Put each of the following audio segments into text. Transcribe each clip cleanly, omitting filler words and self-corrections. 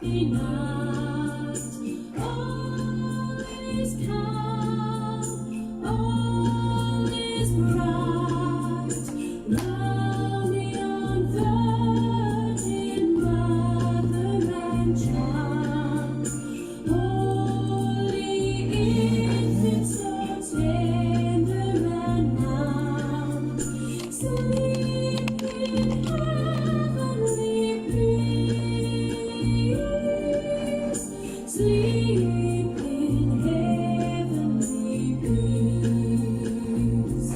night, all is calm, all is bright. Round the unvirgin mother and child, holy infant, so tender and mild, sleep in heavenly peace, sleep in heavenly peace.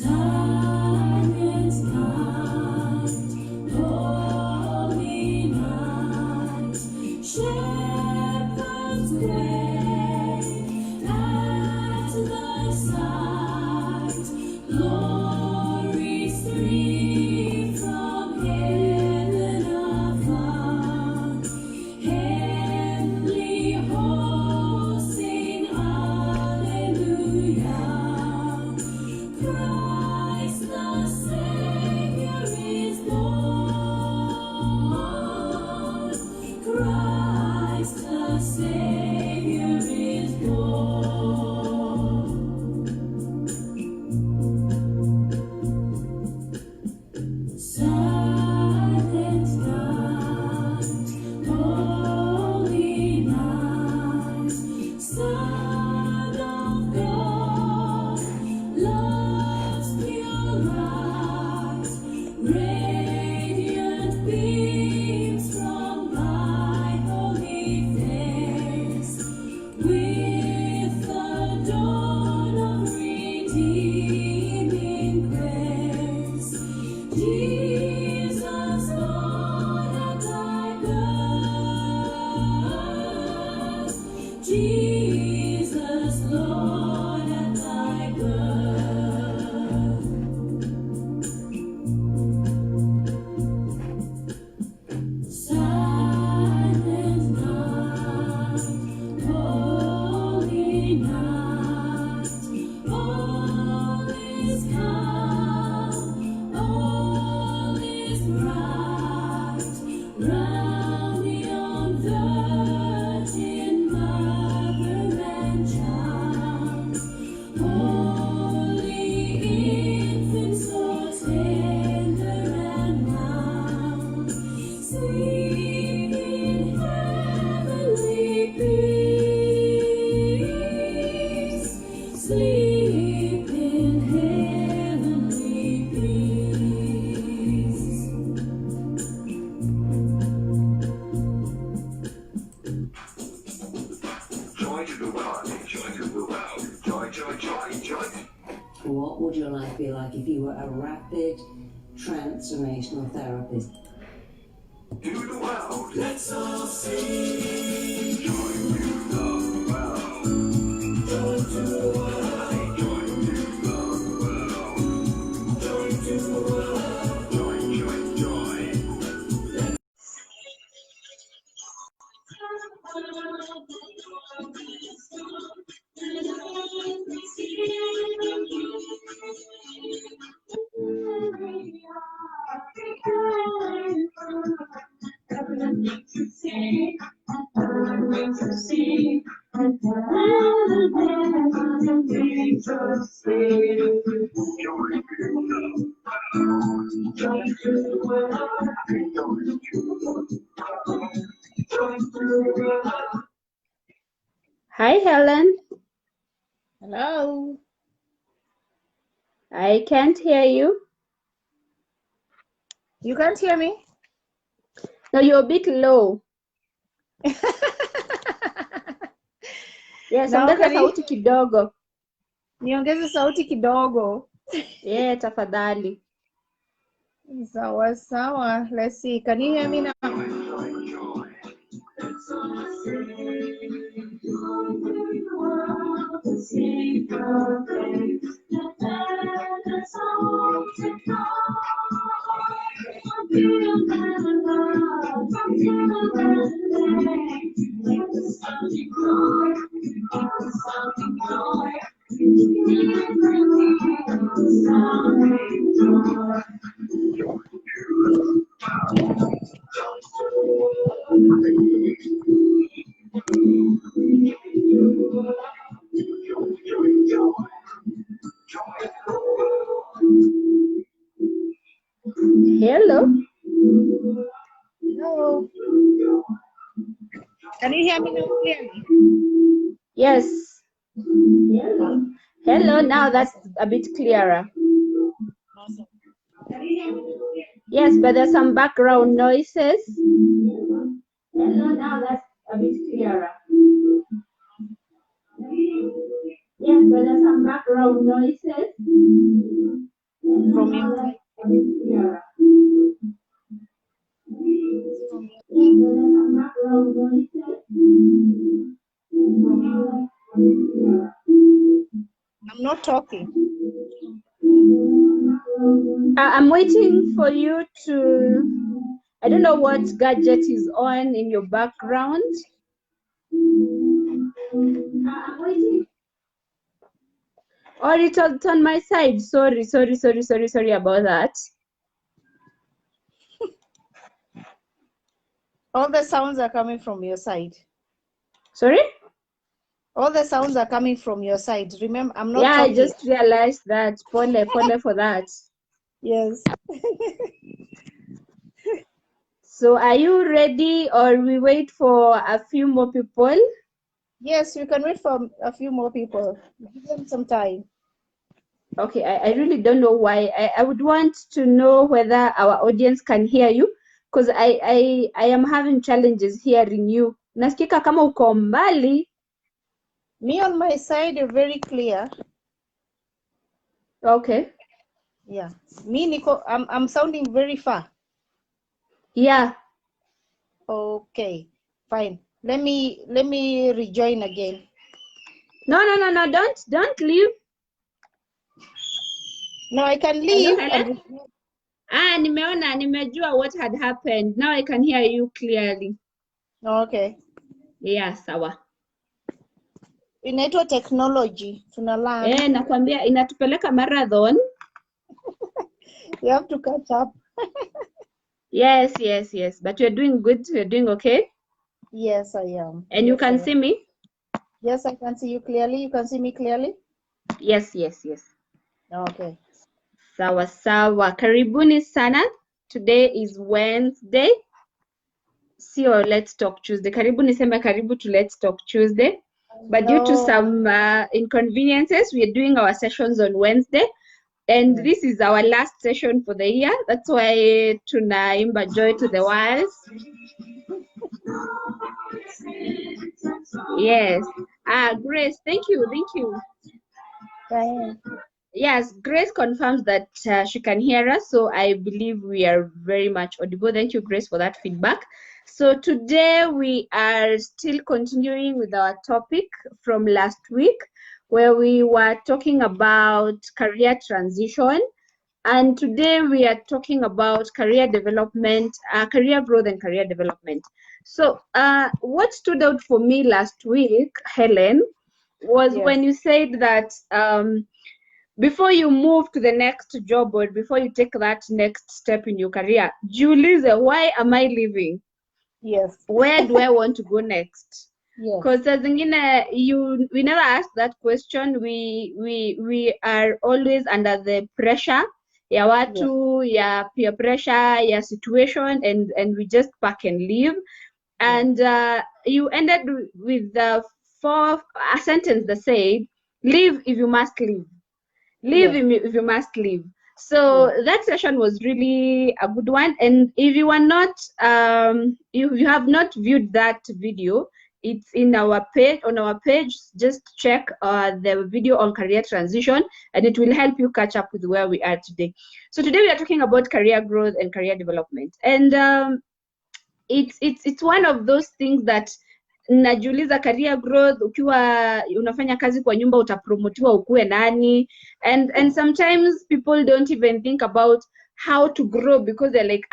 Silence night, holy night, shepherds wait at thy side, glories three from heaven afar, heavenly hosts sing Alleluia. Christ the Savior is born. Christ the Savior is born. Silent night, holy night, Son of God, love's pure light, radiant beams from thy holy face, with the dawn of redeeming grace. Jesus, Lord, at thy birth. Jesus, Lord, at thy birth. Silent night, holy night, all is calm, all is bright. Round the unvirgin mother and child, holy infant, so tender and mild, sleep in heavenly peace, sleep in heavenly peace. Joy to the world, joy to the world, joy, joy, joy, joy. What would your life be like if you were a rapid transformational therapist? To the world, Let's all sing. joy to the world, Joy to the world, joy to the world, joy to the world. joy, joy, joy. Hi, Helen. Hello. I can't hear you. You can't hear me? No, you're a bit low. Yes, Now ongeza can you sauti kidogo. niongeze sauti kidogo? Yeah, tafadhali. Sawa sawa. Let's see. Can you hear me now? Hello. Hello. Can you hear me now clearly? Yes. Hello. Now that's a bit clearer. Awesome. Yes, but there's some background noises. Hello. Now that's a bit clearer. Yes, but there's some background noises. From your side. A bit clearer. From your Yes, but there's some background noises. A bit clearer. I'm not talking. I'm waiting for you to. I don't know what gadget is on in your background. I'm waiting. Or it's on my side. Sorry about that. All the sounds are coming from your side. Sorry? All the sounds are coming from your side. Remember, I'm not Yeah, I talking. just realized that. Pole for that. Yes. So are you ready or we wait for a few more people? Yes, you can wait for a few more people. Give them some time. Okay, I really don't know why. I would want to know whether our audience can hear you because I am having challenges hearing you. Nasikika kama uko mbali. Me on my side are very clear. Okay. Yeah. Me, Nico, I'm sounding very far. Yeah. Okay, fine. Let me rejoin again. No, don't leave. No, I can Hello, leave. Helen? Nimejua what had happened. Now I can hear you clearly. Okay. Yeah, sawa. Inaitwa technology. Tunalearn. Nakwambia inatupeleka marathon. You have to catch up. Yes. But you're doing good. You're doing okay. Yes, I am. And you Yes, can I see am. me? Yes, I can see you clearly. You can see me clearly? Yes. Okay. Sawa. Karibuni sana. Today is Wednesday. Sio Let's Talk Tuesday. Karibuni sema karibu to Let's Talk Tuesday. But due to No. some inconveniences, we are doing our sessions on Wednesday. And Yeah. this is our last session for the year. That's why tunaimba Joy to the World. Yes. Grace, thank you. Fine. Yes, Grace confirms that she can hear us, so I believe we are very much audible. Thank you, Grace, for that feedback. So today we are still continuing with our topic from last week, where we were talking about career transition. And today we are talking about career development, career growth and career development. So what stood out for me last week, Helen, was Yes. when you said that before you move to the next job or before you take that next step in your career, jiulize, why am I leaving? Yes. Where do I want to go next? Yes. Because saa zingine we never ask that question. We are always under the pressure ya watu, ya peer pressure, ya situation, and we just pack and leave. And you ended with a sentence that said, leave if you must leave. Leave if you must leave. So that session was really a good one. And if you are not, if you have not viewed that video, it's in our page, on our page. Just check the video on career transition, and it will help you catch up with where we are today. So today we are talking about career growth and career development. And it's one of those things that najiuliza, career growth, ukiwa unafanya kazi kwa nyumba utapromotiwa ukue nani, and sometimes people don't even think about how to grow because they're like,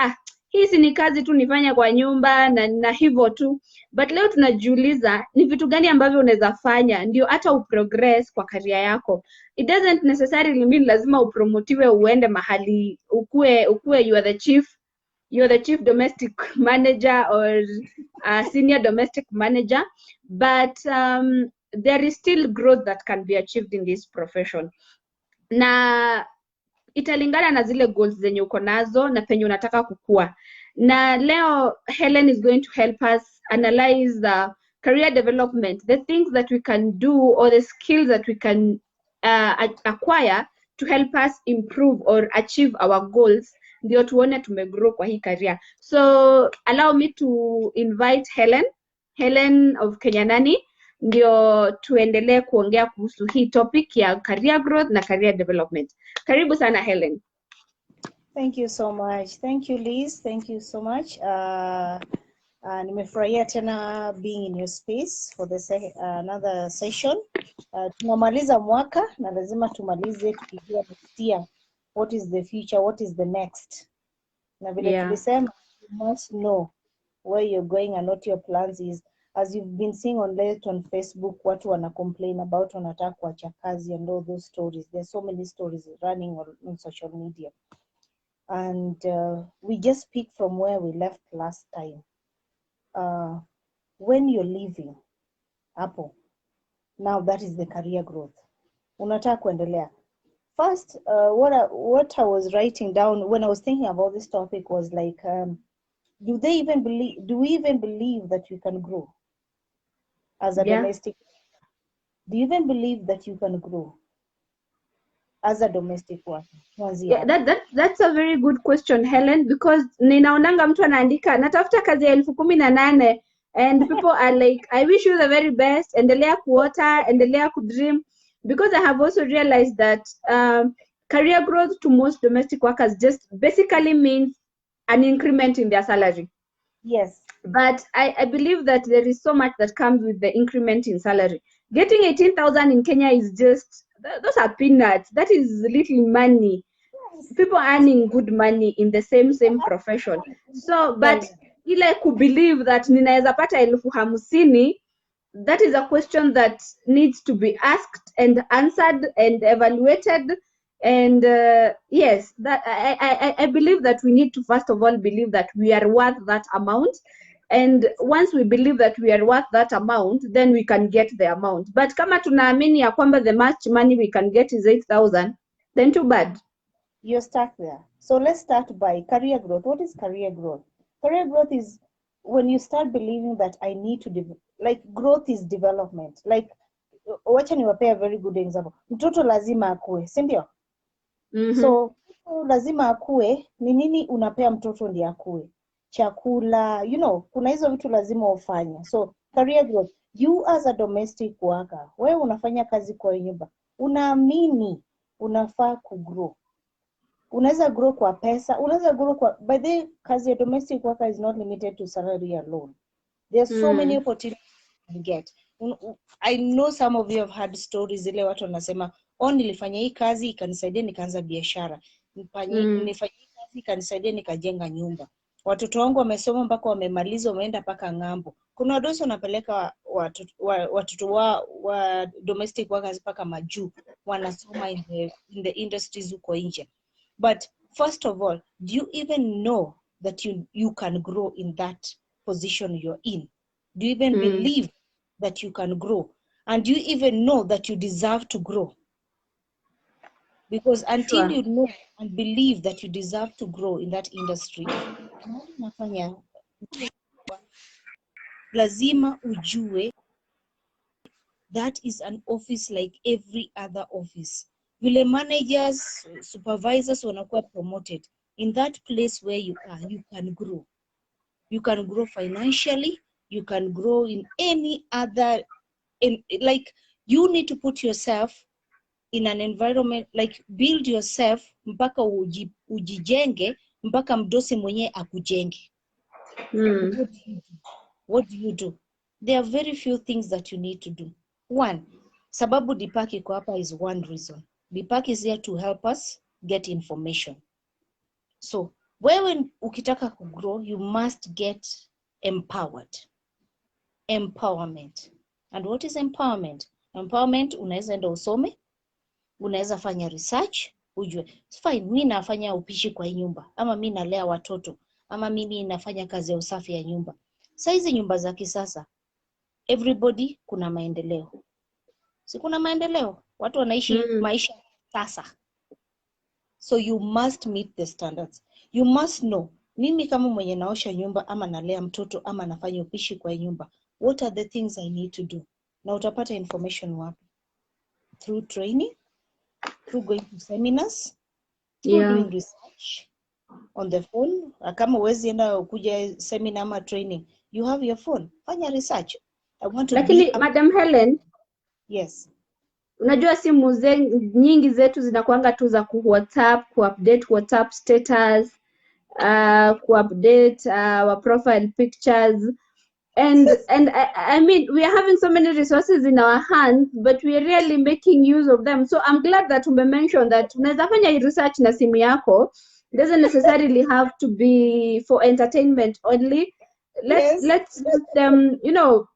hii ni kazi tu nifanya kwa nyumba na hivyo tu. But leo tunajiuliza ni vitu gani ambavyo unaweza fanya ndio hata uprogress kwa career yako. It doesn't necessarily mean lazima upromotiwe uende mahali ukue you are the chief. You're the chief domestic manager or a senior domestic manager, but there is still growth that can be achieved in this profession. Na italingana na zile goals zenye uko nazo na penye unataka kukua. Na leo Helen is going to help us analyze the career development, the things that we can do or the skills that we can acquire to help us improve or achieve our goals, ndio tuone tumegrow kwa hii career. So allow me to invite Helen of Kenya Nani, ndio tuendelee kuongea kuhusu hii topic ya career growth na career development. Karibu sana Helen. Thank you so much. Thank you, Liz. Thank you so much. Nimefurahia tena being in your space for the another session. Tunamaliza mwaka na lazima tumalize tukijua next year. What is the future? What is the next? Na vile tulisema, you must know where you're going and what your plans is. As you've been seeing on Facebook, watu wana complain about wanataka kuacha kazi and all those stories. There's so many stories running on social media. And we just pick from where we left last time. When you're leaving Apple, now that is the career growth. Unataka kuendelea. First, what I was writing down when I was thinking about this topic was like, do we even believe that you can grow as a domestic? Do you even believe that you can grow as a domestic worker? Yeah, that's a very good question, Helen, because ninaonanga mtu anaandika natafuta kazi ya 18,000 and people are like, I wish you the very best, endelea kuota, endelea kudream, because I have also realized that career growth to most domestic workers just basically means an increment in their salary. Yes. But I believe that there is so much that comes with the increment in salary. Getting 18,000 in Kenya is just, those are peanuts. That is little money. Yes. People earning good money in the same profession. So, but ile ku believe that ninaweza pata 50,000, that is a question that needs to be asked and answered and evaluated. And yes, that I believe that we need to first of all believe that we are worth that amount. And once we believe that we are worth that amount, then we can get the amount. But kama tunaamini ya kwamba the much money we can get is 8,000, then too bad. You're stuck there. So let's start by career growth. What is career growth? Career growth is when you start believing that I need to like growth is development. Like, wacha niwape a very good example. Mtoto lazima akue, si ndio? So lazima akue, ni nini unapea mtoto ndiye akue? Chakula, kuna hizo vitu lazima ufanye. So career growth, you as a domestic worker, wewe unafanya kazi kwa nyumba, unaamini unafaa kugrow. Unaweza grow kwa pesa, unaweza grow kwa, by the kazi ya domestic worker is not limited to salary alone. There's so many opportunities you can get. I know some of you have had stories zile watu wanasema, nilifanya hii kazi ikanisaidia nikaanza biashara. Nilifanya hii kazi ikanisaidia nikajenga nyumba. Watoto wangu wamesoma mpaka wamemaliza, wameenda mpaka ng'ambo. Kuna wadosi wanapeleka watoto wa domestic workers mpaka majuu, wanasoma in the industries huko nje. But first of all, do you even know that you can grow in that position you're in? Do you even believe that you can grow? And do you even know that you deserve to grow? Because until you know and believe that you deserve to grow in that industry, lazima ujue that is an office like every other office. Vile managers, supervisors wanakuwa promoted. In that place where you are, you can grow. You can grow financially. You can grow in any other, like you need to put yourself in an environment, like build yourself mpaka ujijenge, mpaka mdosi mwenye akujenge. What do you do? There are very few things that you need to do. One, sababu Deepak iko hapa is one reason. Deepak is here to help us get information. So, when ukitaka to grow, you must get empowered. Empowerment. And what is empowerment? Empowerment, unaweza enda usome, unaweza fanya research, ujue, fine, mimi nafanya upishi kwa nyumba, ama mimi nalea watoto, ama mimi nafanya kazi ya usafi ya nyumba. Saizi nyumba za kisasa, everybody kuna maendeleo. Si kuna maendeleo? Watu wanaishi maisha sasa. So you must meet the standards. You must know, mimi kama mwenye naosha nyumba ama nalea mtoto ama nafanya upishi kwa nyumba, what are the things I need to do? Na utapata information wapi? Through training, through going to seminars, through doing research on the phone. Kama uwezi enda kuja seminar ama training, you have your phone. Fanya research. I want to Lakini be Madam Helen, yes. unajua simu nyingi zetu zinakuanga tu za WhatsApp, kuupdate WhatsApp status, kuupdate our profile pictures. And I mean, we are having so many resources in our hands, but we are really making use of them. So I'm glad that you mentioned that unaweza fanya research na simu yako. It doesn't necessarily have to be for entertainment only. Let's use them, you know.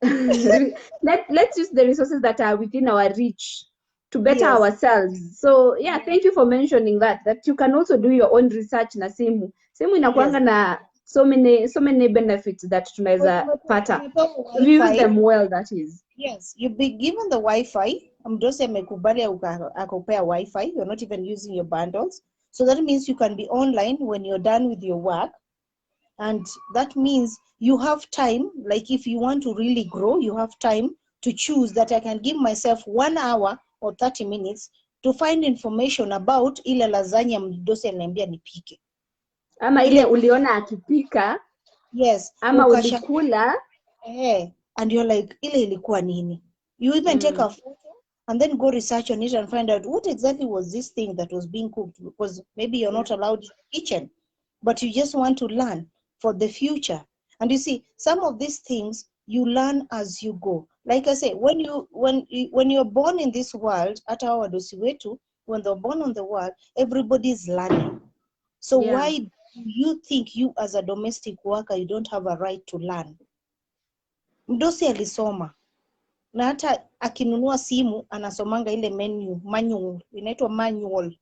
Let's use the resources that are within our reach to better Yes. ourselves. So yeah, thank you for mentioning that you can also do your own research na simu inakuanga na so many benefits that tunaweza pata if you use them well, that is. Yes, you'll be given the Wi-Fi. Mdosi amekubali akupea Wi-Fi. You're not even using your bundles. So that means you can be online when you're done with your work. And that means you have time, like if you want to really grow, you have time to choose that I can give myself 1 hour or 30 minutes to find information about ile lasagna mdosi ananiambia nipike. Ama ile uliona akipika. Yes. Ama ulikula. And you're like, ile ilikuwa nini? You even take a photo and then go research on it and find out what exactly was this thing that was being cooked, because maybe you're not allowed in the kitchen, but you just want to learn for the future. And you see, some of these things you learn as you go. Like I say, when you're born in this world, hata hawa wadosi wetu, when they're born on the world, everybody's learning. So why do you think you as a domestic worker, you don't have a right to learn? Mdosi alisoma. Na hata akinunua simu, anasomanga ile manual, inaitwa manual.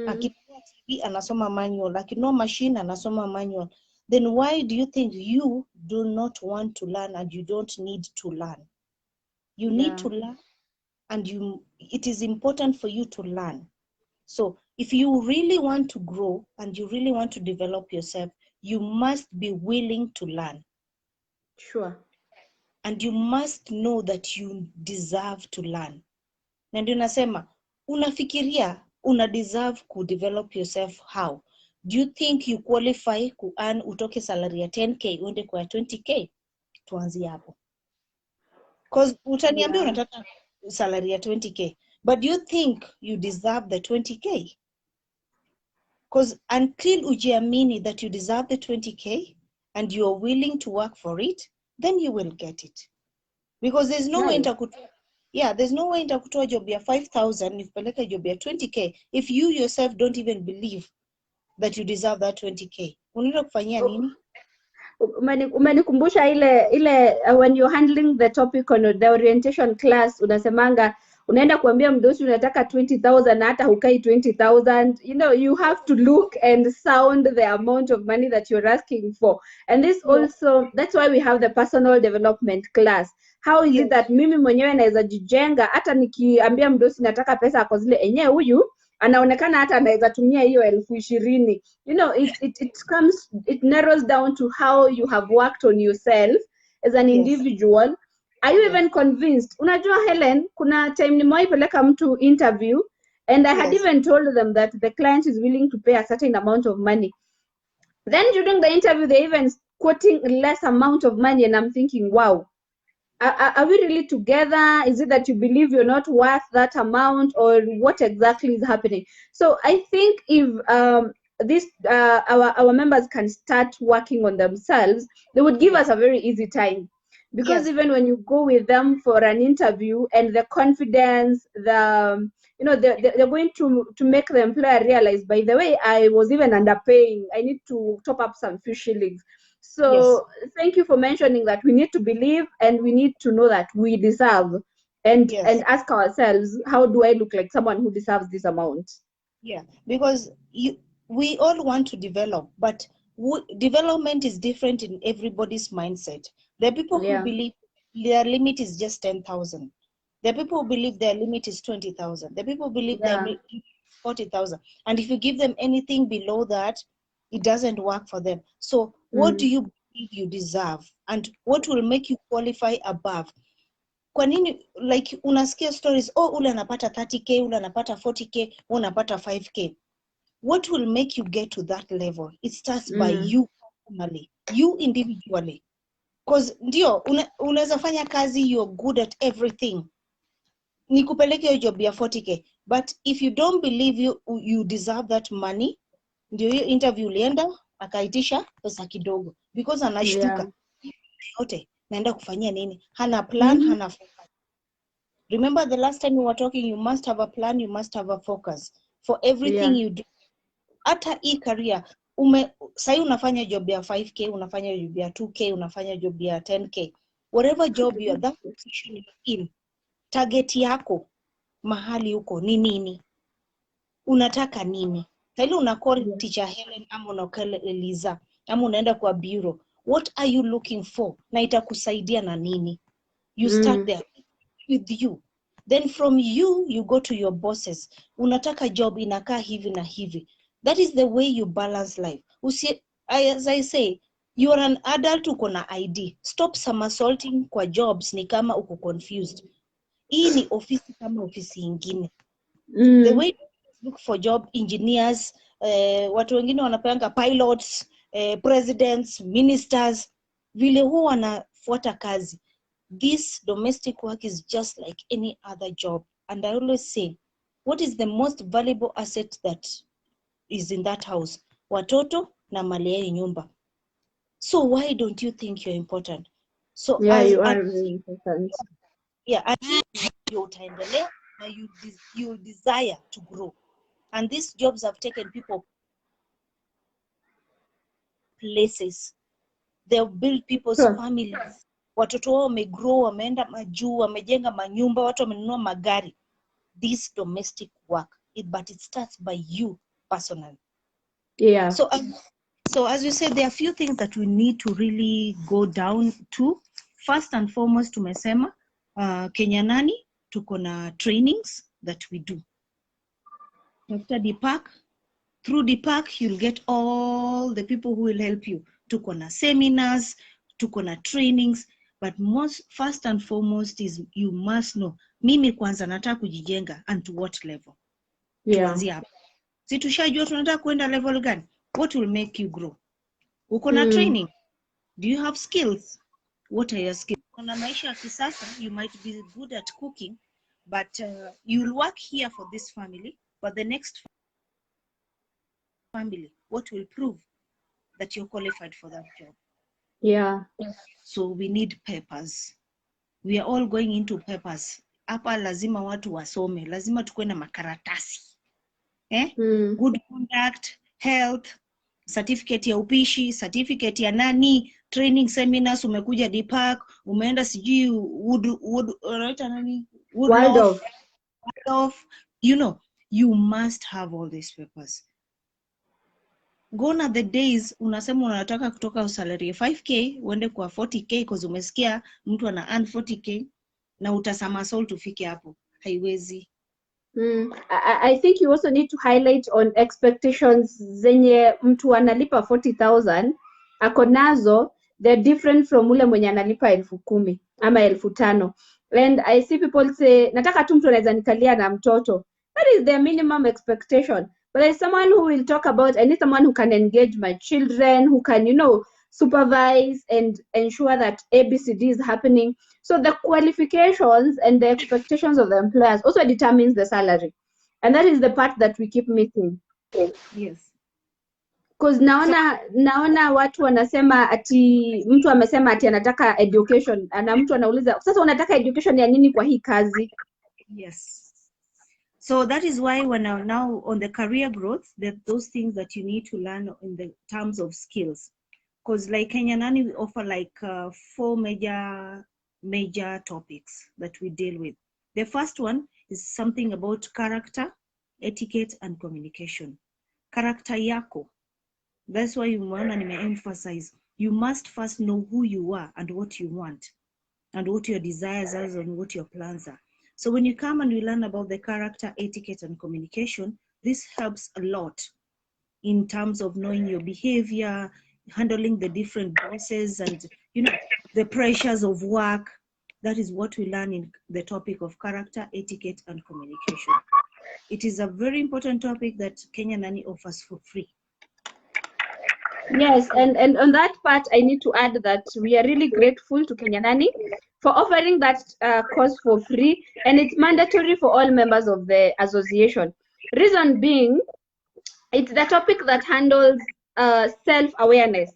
Akinunua TV, anasoma manual. Akinunua machine, anasoma manual. Then why do you think you do not want to learn and you don't need to learn? You need to learn, and it is important for you to learn. So if you really want to grow and you really want to develop yourself, you must be willing to learn. Sure. And you must know that you deserve to learn. Na ndio nasema, unafikiria una deserve to develop yourself how? Do you think you qualify ku earn utoke salary ya 10k uende kwa 20k? Tuanzie hapo. Because utaniambia unataka salary ya 20k, but do you think you deserve the 20k? Because until ujiamini that you deserve the 20k and you are willing to work for it, then you will get it. Because there's no way there's no way nitakutoa job ya 5,000 nipeleka job ya 20k if you yourself don't even believe that you deserve that 20k. Unaenda kufanyia nini? Umenikumbusha ile when you're handling the topic on the orientation class, unasemanga unaenda kuambia mdosi unataka 20,000 na hata hukai 20,000. You know, you have to look and sound the amount of money that you're asking for. And this also, that's why we have the personal development class. How is it that mimi mwenyewe naweza jijenga hata nikiambia mdosi nataka pesa kwa zile enyewe huyu anaonekana hata anaweza tumia hiyo 20,000. You know, it narrows down to how you have worked on yourself as an individual. Are you even convinced? Unajua Helen, kuna time nimewahi peleka mtu interview and I had even told them that the client is willing to pay a certain amount of money. Then during the interview, they even quoting less amount of money, and I'm thinking, wow, are we really together? Is it that you believe you're not worth that amount, or what exactly is happening? So I think if our members can start working on themselves, they would give us a very easy time. Because even when you go with them for an interview and the confidence, they're going to make the employer realize, by the way, I was even underpaying. I need to top up some few shillings. So thank you for mentioning that we need to believe and we need to know that we deserve and ask ourselves, how do I look like someone who deserves this amount? Yeah, because we all want to develop, but development is different in everybody's mindset. There are people who believe their limit is just 10,000. There are people who believe their limit is 20,000. There are people who believe their limit is 40,000. And if you give them anything below that, it doesn't work for them. So what do you believe you deserve? And what will make you qualify above? Kwa nini, like unasikia stories, oh, ule anapata 30K, ule anapata 40K, ule anapata 5K. What will make you get to that level? It starts by you personally, you individually. Because ndio, unaweza fanya kazi, you're good at everything. Nikupeleke hiyo job ya 40K. But if you don't believe you deserve that money, ndio hiyo interview ulienda, akaitisha pesa kidogo. Because anashtuka, yote, naenda kufanyia nini? Hana plan, hana focus. Remember the last time we were talking, you must have a plan, you must have a focus for everything you do. Hata hii career, sahi unafanya job ya 5K, unafanya job ya 2K, unafanya job ya 10K. Whatever job you are, that position you're in, target yako, mahali uko, ni nini? Unataka nini? Sahi unacall teacher Helen, ama unacall Eliza, ama unaenda kwa bureau. What are you looking for? Na itakusaidia na nini? You start there with you. Then from you go to your bosses. Unataka job inakaa hivi na hivi. That is the way you balance life. As I say, you are an adult, uko na ID. Stop somersaulting kwa jobs ni kama uko confused. Hii ni ofisi kama ofisi ingine. The way you look for job, engineers, watu wengine wanapeanga pilots, presidents, ministers, vile huwa wanafuata kazi. This domestic work is just like any other job. And I always say, what is the most valuable asset that is in that house? Watoto na mali ya nyumba. So why don't you think you're important? So you are very important. Yeah, and you utaendelea na you desire to grow. And these jobs have taken people places. They've built people's families. Watoto wao wamegrow, wameenda majuu, wamejenga manyumba, watu wamenunua magari. This domestic work, but it starts by you personally. Yeah. So as you said, there are a few things that we need to really go down to. First and foremost, tumesema Kenya Nani, tuko na trainings that we do. After DPAC, through DPAC, you'll get all the people who will help you. Tuko na seminars, tuko na trainings, but first and foremost is you must know, mimi kwanza nataka kujijenga and to what level. Tuanzie hapo. Si tushajua tunataka kwenda level gani? What will make you grow? Uko na training? Do you have skills? What are your skills? Kuna maisha ya kisasa, you might be good at cooking, but you'll work here for this family, but the next family, what will prove that you're qualified for that job? Yeah. So we need papers. We are all going into papers. Hapa lazima watu wasome, lazima tukue na makaratasi. Good conduct, health, certificate ya upishi, certificate ya nani, training seminars, umekuja DPAC, umeenda sijui Waldorf, you know, you must have all these papers. Gone are the days unasema unataka kutoka salary 5K uende kwa 40K because umesikia mtu ana earn 40K na utasamasol tufike hapo. Haiwezi. I think you also need to highlight on expectations zenye mtu analipa 40,000 ako nazo, they're different from ule mwenye analipa 10,000 ama 5,000. And I see people say nataka tu mtu anaweza nikalia na mtoto. That is their minimum expectation. But there's someone who will talk about, I need someone who can engage my children, who can, supervise and ensure that ABCD is happening. So the qualifications and the expectations of the employers also determines the salary. And that is the part that we keep missing. Yes. Because naona watu wanasema ati mtu amesema ati anataka education, na mtu anauliza sasa unataka education ya nini kwa hii kazi? Yes. So that is why when now on the career growth, there are those things that you need to learn in the terms of skills. Because like Kenya Nani, we offer like 4 major topics that we deal with. The first one is something about character, etiquette, and communication. Character yako. That's why you want to emphasize. You must first know who you are and what you want, and what your desires are and what your plans are. So when you come and you learn about the character, etiquette, and communication, this helps a lot in terms of knowing your behavior, handling the different bosses and, you know, the pressures of work. That is what we learn in the topic of character, etiquette, and communication. It is a very important topic that Kenya Nani offers for free. Yes, and on that part, I need to add that we are really grateful to Kenya Nani for offering that course for free, and it's mandatory for all members of the association. Reason being, it's the topic that handles self-awareness,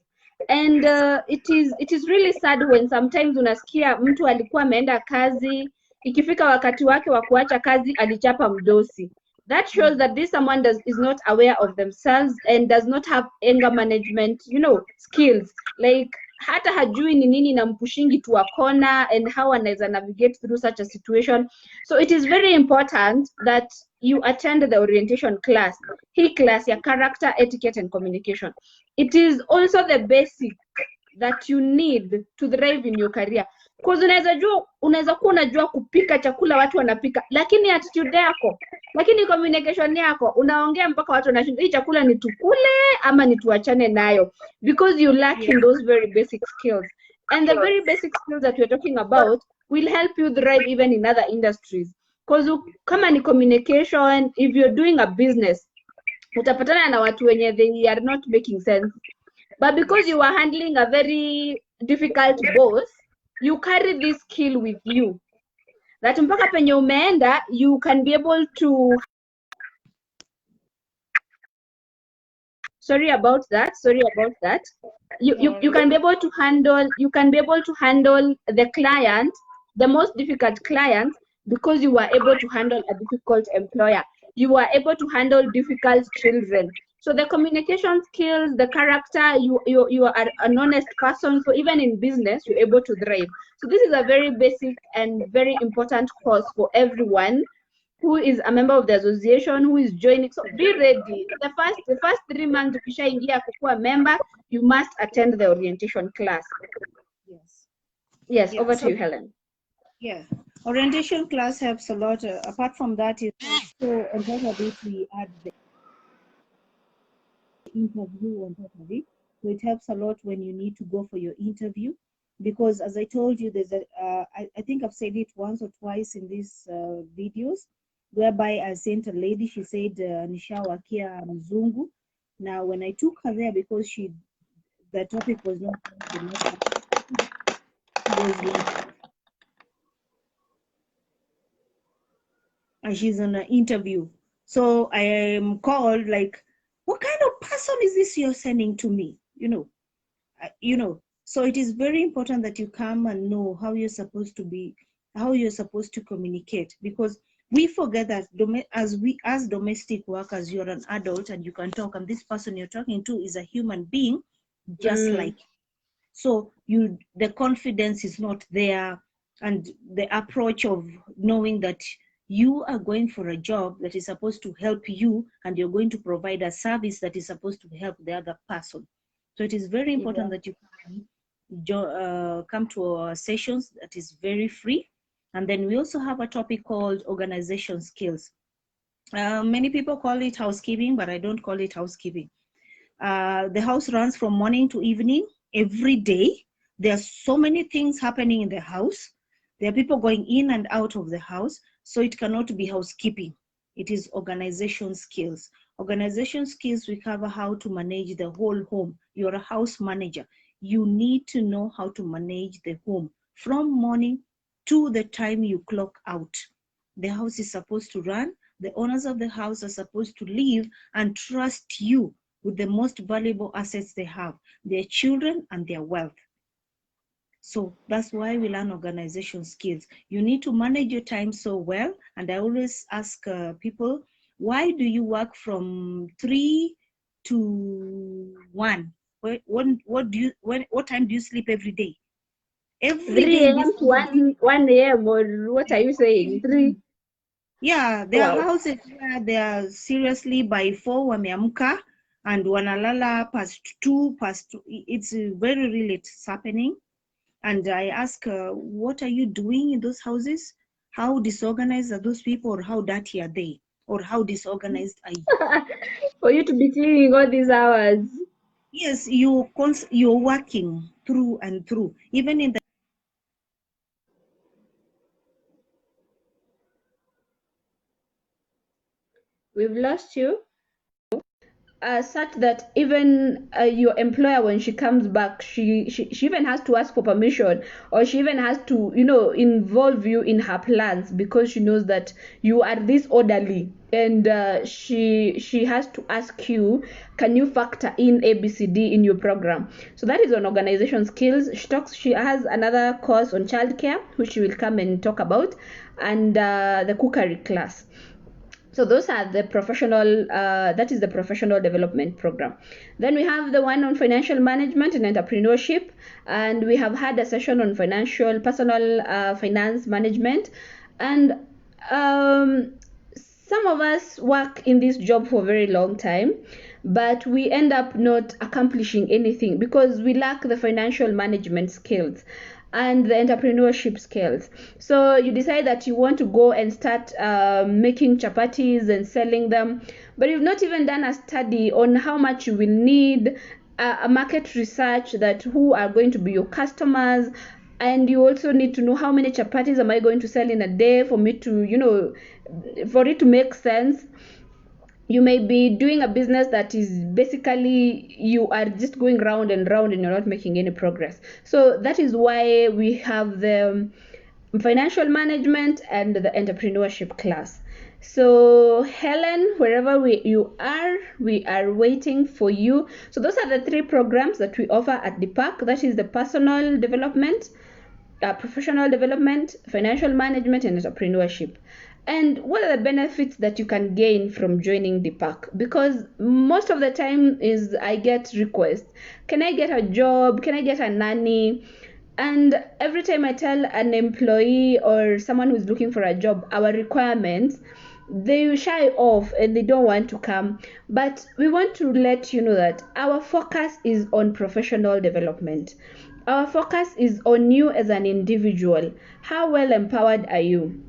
and it is really sad when sometimes unasikia mtu alikuwa ameenda kazi, ikifika wakati wake wa kuacha kazi alichapa mdosi. That shows that this someone is not aware of themselves and does not have anger management, skills. Like hata hajui ni nini inampushingi to a corner and how anaweza navigate through such a situation. So it is very important that you attend the orientation class. Hii class ya character, etiquette, and communication. It is also the basic that you need to thrive in your career. Because unaweza kuwa unajua kupika chakula watu wanapika, lakini attitude yako, lakini communication yako, unaongea mpaka watu wanashinda hii chakula ni tukule ama ni tuachane nayo, because you lack in those very basic skills. And the very basic skills that we're talking about will help you thrive even in other industries. Because kama ni communication, if you're doing a business, utapatana na watu wenye they are not making sense. But because you are handling a very difficult boss, you carry this skill with you. That mpaka penye umeenda, you can be able to... Sorry about that. You can be able to handle, the client, the most difficult client, because you were able to handle a difficult employer. You were able to handle difficult children. So the communication skills, the character, you are an honest person. So even in business, you're able to thrive. So this is a very basic and very important course for everyone who is a member of the association, who is joining. So be ready. The first 3 months, ukishaingia kukuwa member, you must attend the orientation class. Yes, over to you, Helen. Yeah, orientation class helps a lot. Apart from that, is also on top of it, we add the interview on top of it. So it helps a lot when you need to go for your interview, because as I told you, there's I think I've said it once or twice in these videos, whereby I sent a lady, she said Nishawa Kia Mzungu. Now when I took her there, because the topic was not and she's on an interview. So I am called like, what kind of person is this you're sending to me? So it is very important that you come and know how you're supposed to be, how you're supposed to communicate, because we forget that as domestic workers, you're an adult and you can talk, and this person you're talking to is a human being just like you. So the confidence is not there, and the approach of knowing that you are going for a job that is supposed to help you, and you're going to provide a service that is supposed to help the other person. So it is very important that you come to our sessions that is very free. And then we also have a topic called organization skills. Many people call it housekeeping, but I don't call it housekeeping. The house runs from morning to evening every day. There are so many things happening in the house. There are people going in and out of the house. So it cannot be housekeeping. It is organization skills. Organization skills, we cover how to manage the whole home. You're a house manager. You need to know how to manage the home from morning to the time you clock out. The house is supposed to run. The owners of the house are supposed to live and trust you with the most valuable assets they have, their children and their wealth. So that's why we learn organization skills. You need to manage your time so well. And I always ask people, why do you work from 3 to 1? What time do you sleep every day? Every 3 a.m. to 1 a.m. or what are you saying? 3? Yeah, there are houses where they are seriously by 4 wameamka and wanalala past 2. It's very real, it's happening. And I ask, what are you doing in those houses? How disorganized are those people, or how dirty are they? or how disorganized are you? For you to be cleaning all these hours. Yes, you're working through and through, even in the We've lost you. Such that even your employer, when she comes back, she even has to ask for permission, or she even has to, involve you in her plans, because she knows that you are this orderly, and she has to ask you, can you factor in ABCD in your program? So that is on organization skills. She has another course on childcare, which she will come and talk about, and the cookery class. So those are the professional, that is the professional development program. Then we have the one on financial management and entrepreneurship, and we have had a session on personal finance management. And some of us work in this job for a very long time, but we end up not accomplishing anything because we lack the financial management skills and the entrepreneurship skills. So you decide that you want to go and start making chapatis and selling them, but you've not even done a study on how much you will need, a market research, that who are going to be your customers, and you also need to know how many chapatis am I going to sell in a day for me to, for it to make sense. You may be doing a business that is basically you are just going round and round and you're not making any progress. So that is why we have the financial management and the entrepreneurship class. So Helen, wherever you are, we are waiting for you. So those are the 3 programs that we offer at DPAC. That is the personal development, professional development, financial management, and entrepreneurship. And what are the benefits that you can gain from joining DPAC? Because most of the time is I get requests, can I get a job? Can I get a nanny? And every time I tell an employee or someone who's looking for a job our requirements, they shy off and they don't want to come. But we want to let you know that our focus is on professional development. Our focus is on you as an individual. How well empowered are you?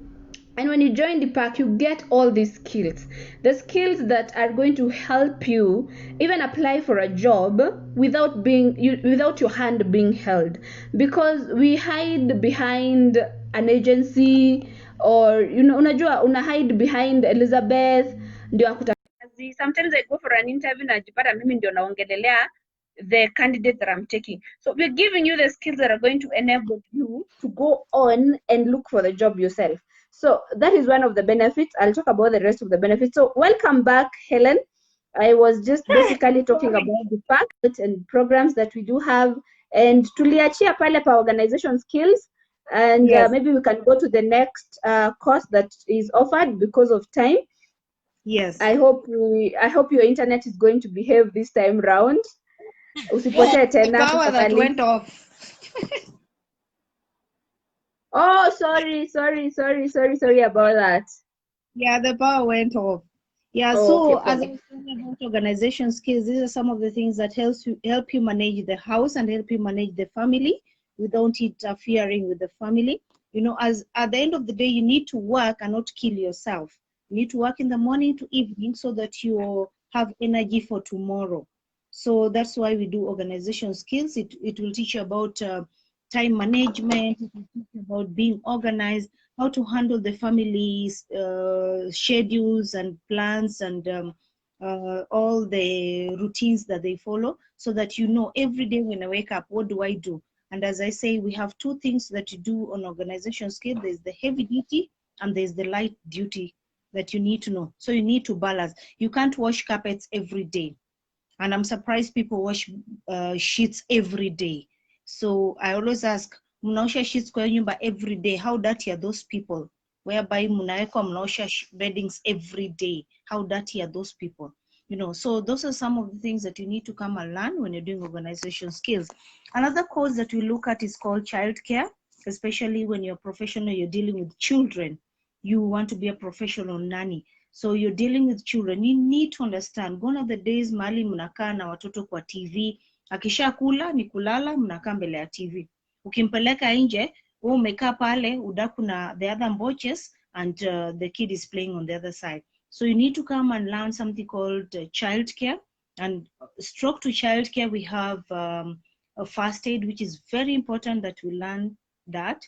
And when you join DPAC, you get all these skills, the skills that are going to help you even apply for a job without your hand being held, because we hide behind an agency, or unajua una hide behind Elizabeth ndio akutafuta. Sometimes I go for an interview na najipata mimi ndio naongelelea the candidate that I'm taking. So we're giving you the skills that are going to enable you to go on and look for the job yourself. So that is one of the benefits. I'll talk about the rest of the benefits. So welcome back, Helen. I was just basically talking about the fact and programs that we do have, and tuliachia pale pa organization skills, and Yes. maybe we can go to the next course that is offered because of time. Yes. I hope your internet is going to behave this time round. Usipotee The tena power that tafadhali. went off. Oh, sorry about that. Yeah, the power went off. Yeah, Oh, so okay, as cool. I was saying about organization skills, these are some of the things that help you manage the house and help you manage the family without interfering with the family. As at the end of the day, you need to work and not kill yourself. You need to work in the morning to evening so that you have energy for tomorrow. So that's why we do organization skills. It will teach you about time management, it will teach you about being organized, how to handle the family's schedules and plans and all the routines that they follow, so that every day when I wake up, what do I do? And as I say, we have 2 things that you do on organization skill. There's the heavy duty and there's the light duty that you need to know. So you need to balance. You can't wash carpets every day. And I'm surprised people wash sheets every day. So I always ask, mnaosha sheets kwa nyumba every day, how dirty are those people? Whereby mnaosha beddings every day, how dirty are those people? So those are some of the things that you need to come and learn when you're doing organization skills. Another course that we look at is called childcare, especially when you're professional, you're dealing with children. You want to be a professional nanny. So you're dealing with children. You need to understand, gone are the days mahali mnakaa na watoto kwa TV. Akisha kula ni kulala, mnakaa mbele ya TV. Ukimpeleka nje, umekaa pale, udaku na the other mboches, and the kid is playing on the other side. So you need to come and learn something called childcare. And stroke to childcare, we have a first aid, which is very important that we learn that.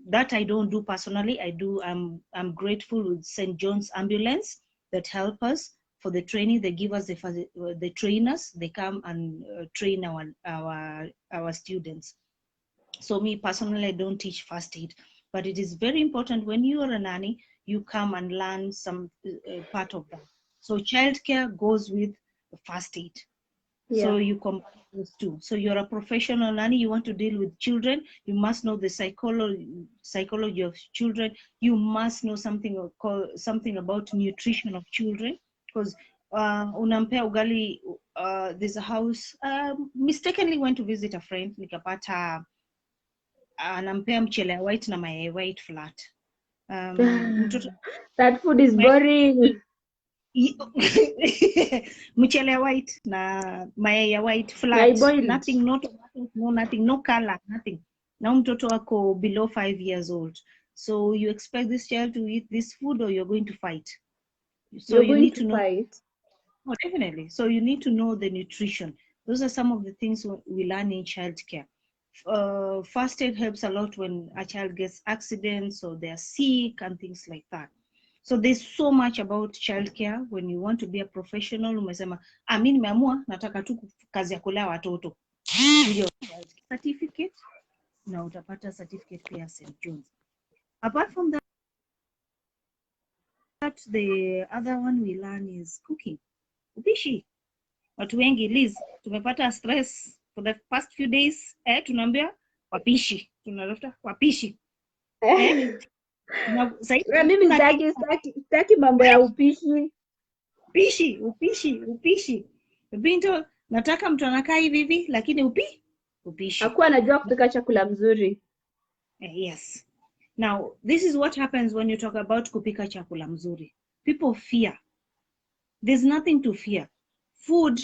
That I don't do personally. I'm grateful with St. John's Ambulance that help us for the training. They give us the trainers. They come and train our students. So me personally, I don't teach first aid, but it is very important when you are a nanny, you come and learn some part of that. So childcare goes with first aid. So you combine those two. So you're a professional nanny, you want to deal with children, you must know the psychology of children. You must know something about nutrition of children, because unampea ugali, there's a house, mistakenly went to visit a friend, nikapata anampea mchele ya white na mayai white flat. That food is boring. Mchele ya white na mayai ya white flat, nothing, no tomatoes, no nothing, no color, nothing. Now mtoto wako below 5 years old, so you expect this child to eat this food, or you're going to fight? So you need to know. Oh, definitely. So you need to know the nutrition. Those are some of the things we learn in childcare. First aid helps a lot when a child gets accidents or they're sick and things like that. So there's so much about childcare. When you want to be a professional, umesema, mimi nimeamua nataka tu kazi ya kulea watoto. Certificate, na utapata certificate pia St. John's. Apart from that, the other one we learn is cooking. Upishi. Watu wengi, Liz, tumepata stress for the past few days. Tunaambia wapishi. Tunatafuta wapishi. Mimi sitaki mambo ya upishi. Upishi. Binto, nataka mtu anakaa hivi lakini upishi. Hakuwa anajua kupika chakula mzuri. Yes. Now, this is what happens when you talk about kupika chakula mzuri. People fear. There's nothing to fear. Food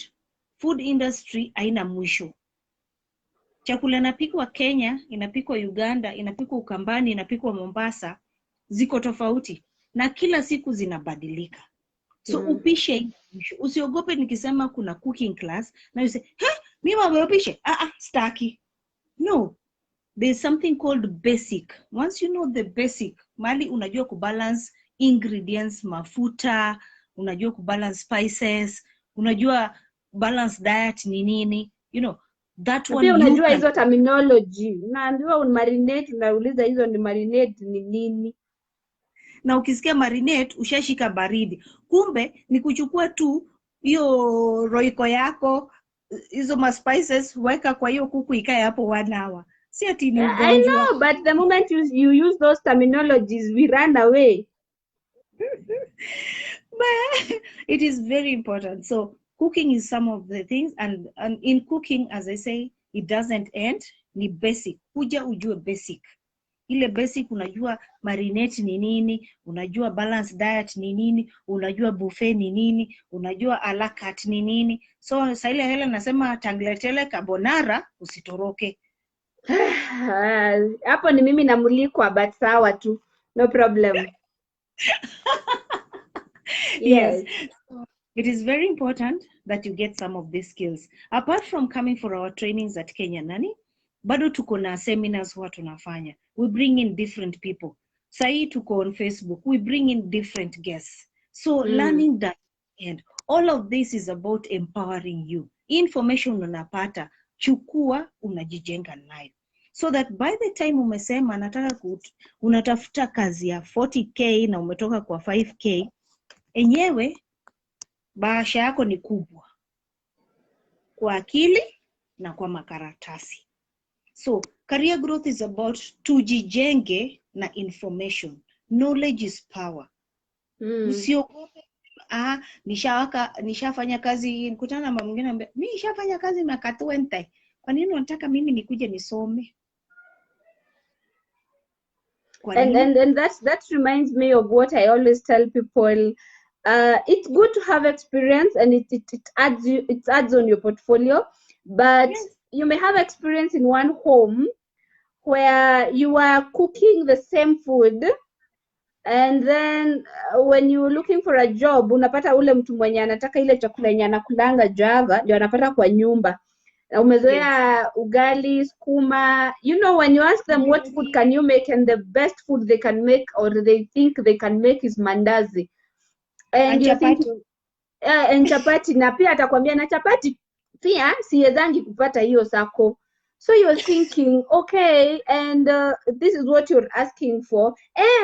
industry haina mwisho. Chakula inapikwa Kenya, inapikwa Uganda, inapikwa Ukambani, inapikwa Mombasa, ziko tofauti na kila siku zinabadilika. So upishe, usiogope nikisema kuna cooking class na you say, mimi wapishe, staki. No, there's something called basic. Once you know the basic, mali unajua kubalance ingredients, mafuta, unajua kubalance spices, unajua balance diet ni nini, you know, that one. Pia unajua hizo terminology. Unaambiwa unmarinate, unauliza hizo ni marinate ni nini? Na ukisikia marinate ushashika baridi. Kumbe ni kuchukua tu hiyo roiko yako, hizo ma spices, weka kwa hiyo kuku ikae hapo 1 hour. Si ati ni ugonjwa. I know, but the moment you use those terminologies, we run away. But it is very important. So cooking is some of the things, and in cooking, as I say, it doesn't end. Ni basic. Kuja ujue basic. Ile basic, unajua marinate ni nini, unajua balance diet ni nini, unajua buffet ni nini, unajua a la carte ni nini. So saa ile hele nasema tagliatelle carbonara, usitoroke. Hapo ni mimi namulikwa, but sawa tu. No problem. Yes. It is very important that you get some of these skills. Apart from coming for our trainings at Kenya Nani, bado tuko na seminars huwa tunafanya. We bring in different people. Sahi tuko on Facebook. We bring in different guests. So learning that, and all of this is about empowering you. Information unapata, chukua, unajijenga nayo. So that by the time umesema nataka unatafuta kazi ya 40K na umetoka kwa 5K, enyewe bahasha yako ni kubwa kwa akili na kwa makaratasi. So career growth is about tujijenge na information. Knowledge is power. Usiogope, nishafanya kazi, nikutana na mama mwingine ambaye mimi nishafanya kazi miaka 20. Kwa nini unataka mimi nikuje nisome? And that reminds me of what I always tell people. It's good to have experience, and it adds on your portfolio, but you may have experience in one home where you are cooking the same food And then when you're looking for a job, unapata ule mtu mwenye anataka ile chakula yenye anakulanga Java ndio anapata kwa nyumba. Na umezoea ugali, skuma. You know, when you ask them what food can you make, and the best food they can make or they think they can make is mandazi. And you think, and chapati, na pia atakwambia na chapati pia siwezangi kupata hiyo sako. So you're thinking, okay, and this is what you're asking for.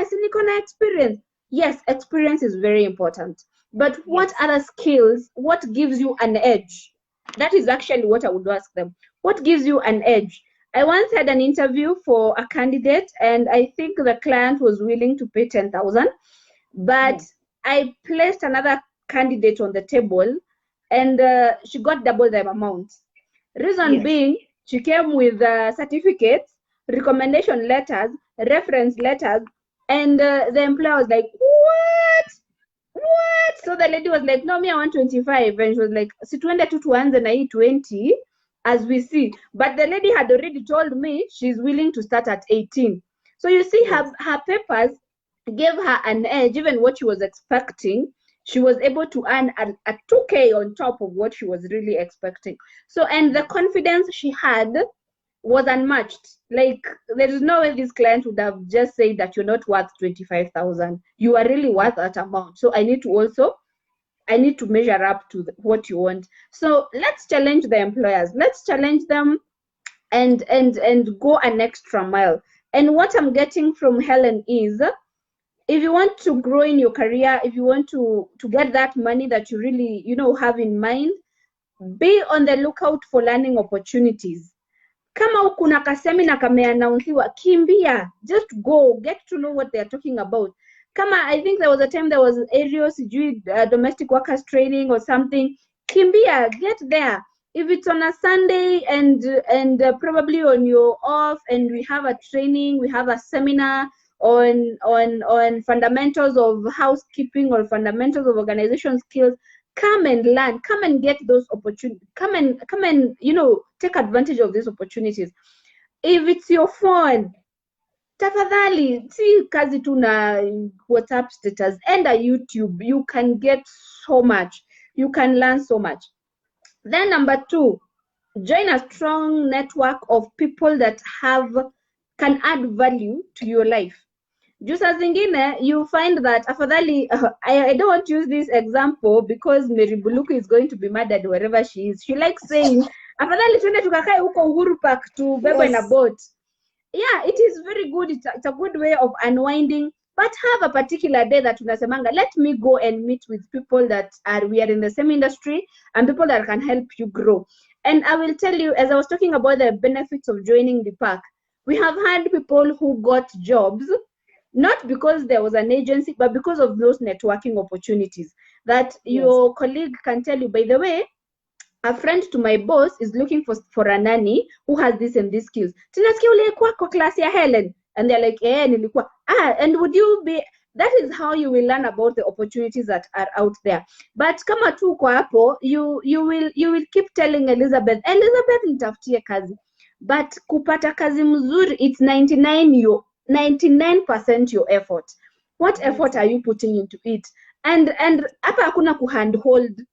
Si niko na experience. Yes, experience is very important. But what other skills, what gives you an edge? That is actually what I would ask them. What gives you an edge? I once had an interview for a candidate, and I think the client was willing to pay 10,000, but I placed another candidate on the table, and she got double the amount. Reason being, she came with certificates, recommendation letters, reference letters, and the employer was like, what? So the lady was like, no, me, I want 25. And she was like, situende tu tuanze na hii 20 as we see. But the lady had already told me she's willing to start at 18. So you see, her papers gave her an edge. Even what she was expecting, she was able to earn a 2K on top of what she was really expecting. So, and the confidence she had was unmatched. Like, there is no way this client would have just said that you're not worth 25,000. You are really worth that amount. So I need to measure up to what you want. So let's challenge the employers. Let's challenge them and go an extra mile. And what I'm getting from Helen is, if you want to grow in your career, if you want to get that money that you really, have in mind, be on the lookout for learning opportunities. Kama kuna kasemina kameannouncewa, kimbia, just go, get to know what they're talking about. Kama, I think there was a time there was aerial domestic workers training or something, kimbia, get there. If it's on a Sunday and probably on your off, and we have a training, we have a seminar on fundamentals of housekeeping or fundamentals of organization skills, come and learn, come and get those opportunities, come and take advantage of these opportunities. If it's your phone, tafadhali si kazi tu na WhatsApp status, enda YouTube. You can get so much, you can learn so much. Then number 2, join a strong network of people that can add value to your life. Juu saa zingine, you find that afadhali, I don't want to use this example because Mary Buluku is going to be murdered wherever she is. She likes saying, afadhali tuende tukakae huko Uhuru Park to bebwe na boat. Yeah, it is very good. It's a good way of unwinding, but have a particular day that unasemanga, let me go and meet with people that we are in the same industry and people that can help you grow. And I will tell you, as I was talking about the benefits of joining the park, we have had people who got jobs not because there was an agency, but because of those networking opportunities that your colleague can tell you, by the way, a friend to my boss is looking for a nanny who has this and these skills. Tinasikia ulikuwa kwa class ya Helen, and they're like, nilikuwa. And would you be, that is how you will learn about the opportunities that are out there. But kama tu kwa hapo, you will keep telling Elizabeth, nitafutie kazi. But kupata kazi mzuri, it's 99% your effort. What effort are you putting into it? And hapa hakuna kuhandhold.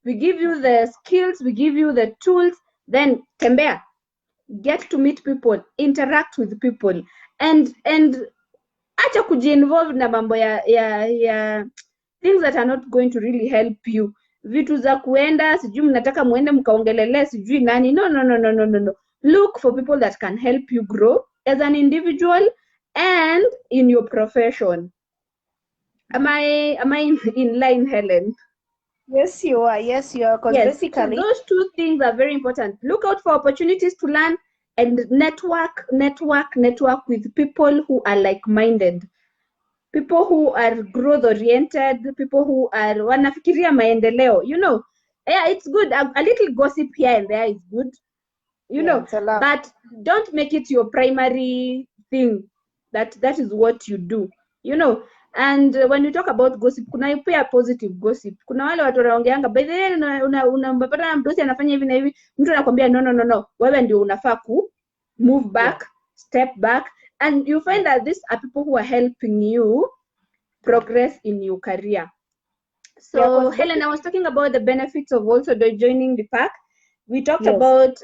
We give you the skills, we give you the tools, then tembea. Get to meet people, interact with people, and acha kuji-involve na mambo ya things that are not going to really help you. Vitu za kuenda, sijui mnataka muende mkaongelele, sijui nani. No. Look for people that can help you grow as an individual and in your profession. Am I in line, Helen? Yes, you are. Because basically, so those 2 things are very important. Look out for opportunities to learn and network with people who are like-minded, people who are growth-oriented, people who are wanafikiria maendeleo. It's good. A little gossip here and there is good, but don't make it your primary thing. That is what you do, And when you talk about gossip, kuna pia positive gossip. Kuna wale watu wanaongeanga, by the way, unapata mdosi anafanya hivi na hivi, mtu anakuambia no. Wewe ndio unafaa ku move back, step back, and you find that these are people who are helping you progress in your career. Yeah, So 'cause Helen, I was talking about the benefits of also joining the pack. We talked yes, about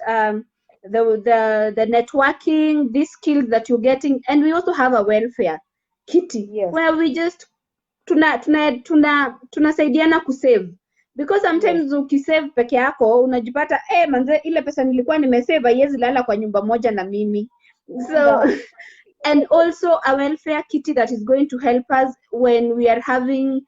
the networking, these skills that you're getting, and we also have a welfare kitty yes, where we just tunasaidiana kusave, because yes, sometimes ukisave peke yako unajipata manze, ile pesa nilikuwa nimesave haiwezi lala kwa nyumba moja na mimi. So and also a welfare kitty that is going to help us when we are having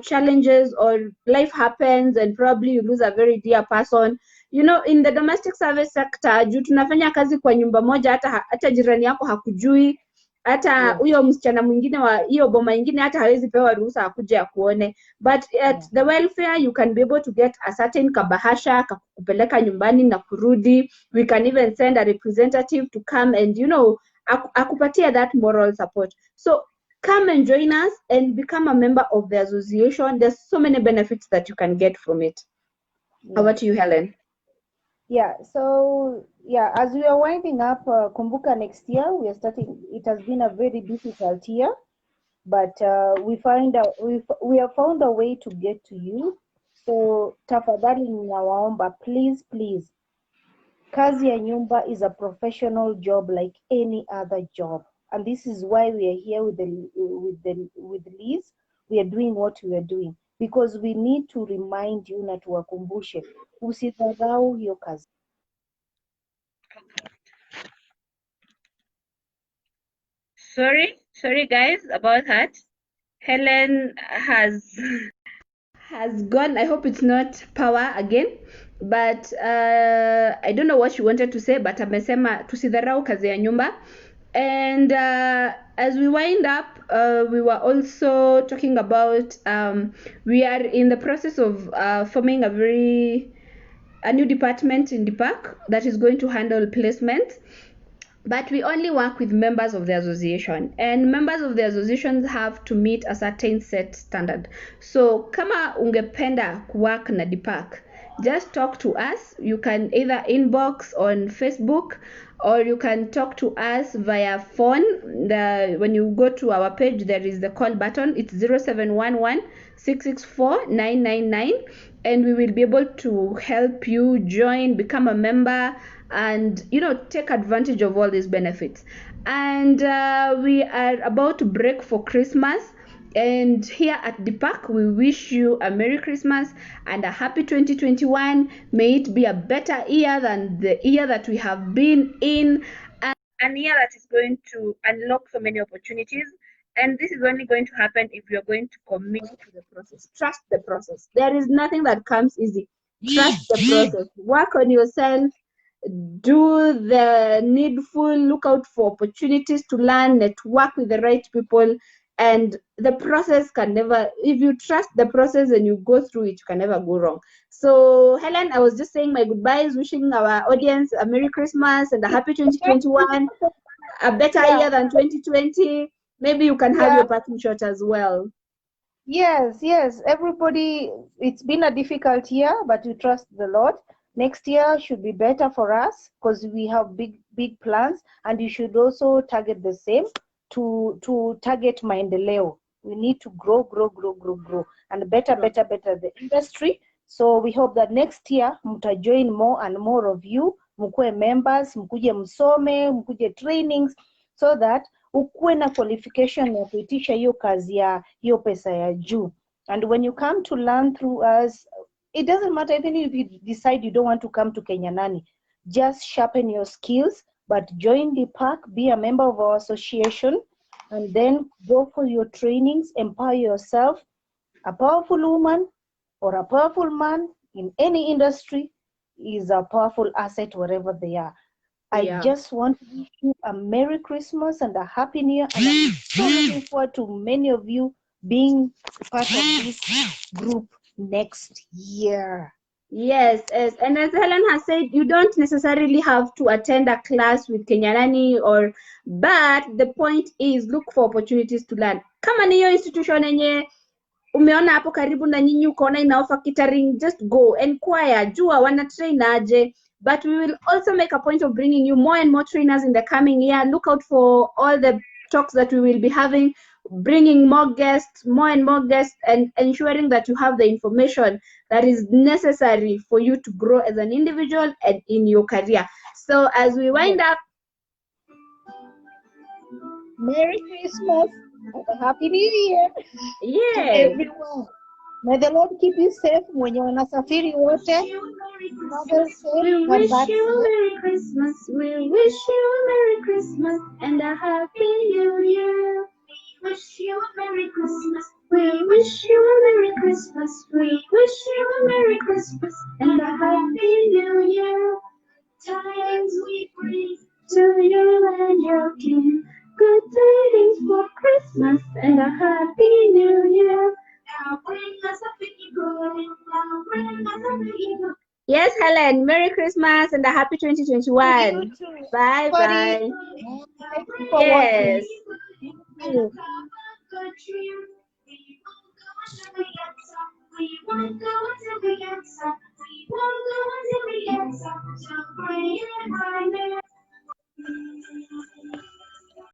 challenges or life happens and probably you lose a very dear person. You know, in the domestic service sector, juu tunafanya kazi kwa nyumba moja, hata jirani yako hakujui, hata yes, huyo msichana mwingine wa hiyo boma ingine hata hawezi pewa ruhusa akuje akuone, but at yeah, the welfare you can be able to get a certain kabahasha kakupeleka nyumbani na kurudi. We can even send a representative to come and akupatia that moral support. So come and join us and become a member of the association. There's so many benefits that you can get from it. Over yeah. to you, Helen. Yeah, so yeah, as we are winding up, Kumbuka next year we are starting. It has been a very difficult year, but we have found a way to get to you. So tafadhali ninawaomba, please, kazi ya nyumba is a professional job like any other job, and this is why we are here with Liz. We are doing what we are doing because we need to remind you na tuwakumbushe usidharau hiyo kazi. Sorry guys about that. Helen has gone. I hope it's not power again, but I don't know what she wanted to say, but amesema tusidharau kazi ya nyumba. And as we wind up, we were also talking about we are in the process of forming a new department in the park that is going to handle placements. But we only work with members of the association, and members of the association have to meet a certain set standard. So kama ungependa kuwork na DPAC, just talk to us. You can either inbox on Facebook or you can talk to us via phone. When you go to our page, there is the call button. It's 0711 664 999, and we will be able to help you join, become a member, and take advantage of all these benefits. And we are about to break for Christmas, and here at the park we wish you a Merry Christmas and a happy 2021. May it be a better year than the year that we have been in, and a year that is going to unlock so many opportunities. And this is only going to happen if you're going to commit to the process. Trust the process. There is nothing that comes easy. Trust the process. Work on yourself. Do the needful. Look out for opportunities to learn. Network with the right people. And the process can never, if you trust the process and you go through it, you can never go wrong. So, Helen, I was just saying my goodbyes, wishing our audience a Merry Christmas and a happy 2021, a better year than 2020. Maybe you can have your parting shot as well. Yes, everybody, it's been a difficult year, but we trust the Lord. Next year should be better for us because we have big plans, and you should also target the same to target maendeleo. We need to grow, and better the industry. So we hope that next year mtajoin more and more of you, mkuwe members, mkuje msome, mkuje trainings, so that ukuwe na qualification ya kuitisha hiyo kazi ya hiyo pesa ya juu. And when you come to learn through us, it doesn't matter even if you decide you don't want to come to Kenya Nani, just sharpen your skills, but join the park, be a member of our association, and then go for your trainings, empower yourself. A powerful woman or a powerful man in any industry is a powerful asset wherever they are. I just want to wish you a Merry Christmas and a Happy New Year, and I'm so looking forward to many of you being part of this group next year. Yes, and as Helen has said, you don't necessarily have to attend a class with Kenya Nani, but the point is look for opportunities to learn. Kama ni hiyo institution yenye umeona hapo karibu na nyinyi ukaona ina offer catering, just go, inquire, jua wana train aje. But we will also make a point of bringing you more and more trainers in the coming year. Look out for all the talks that we will be having. bringing more guests, more and more guests, and ensuring that you have the information that is necessary for you to grow as an individual and in your career. So as we wind Yes. up, Merry Christmas and a Happy New Year to yes, everyone. May the Lord keep you safe. Mwenye wanasafiri wote, travel safe, we come wish back you a safe. Merry Christmas. We wish you a Merry Christmas and a Happy New Year. We wish you a Merry Christmas. We wish you a Merry Christmas. We wish you a Merry Christmas and a Happy New Year. Times we bring to you and your kin. Good tidings for Christmas and a Happy New Year. Now bring us a piggy good. Now bring us a piggy good. Yes, Helen. Merry Christmas and a happy To you 2021. too. Bye Everybody, bye. thank you for watching. Yes. Thank you. We won't go until we get some. We won't go until we get some. So bring it right there.